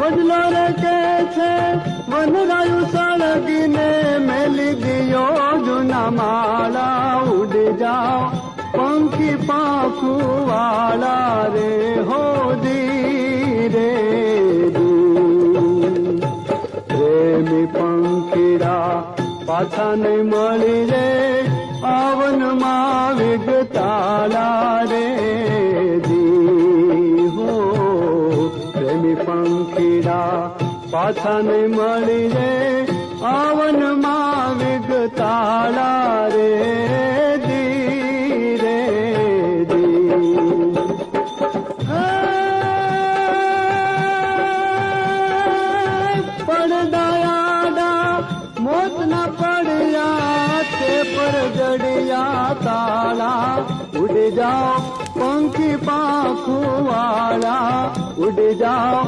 વડલો રે કે છે વનરાયું સળગીને મેલી દિયો જૂના માળા ઉડી જાઓ પંખી પાંખું વાળા રે હો ધીરે પ્રેમી પંખીડા પાછા નહીં મળી રે આવનમાં વિગતાળા રે જી હો પ્રેમી પંખીડા પાછા નહીં મળી રે આવનમાં વિગતાળા રે જી રે જી પડદાયાડા મોત ના પડ્યા તે પર જડિયા તાળા ઉડી જાઓ પંખી પાંખું વાળા ઉડી જાઓ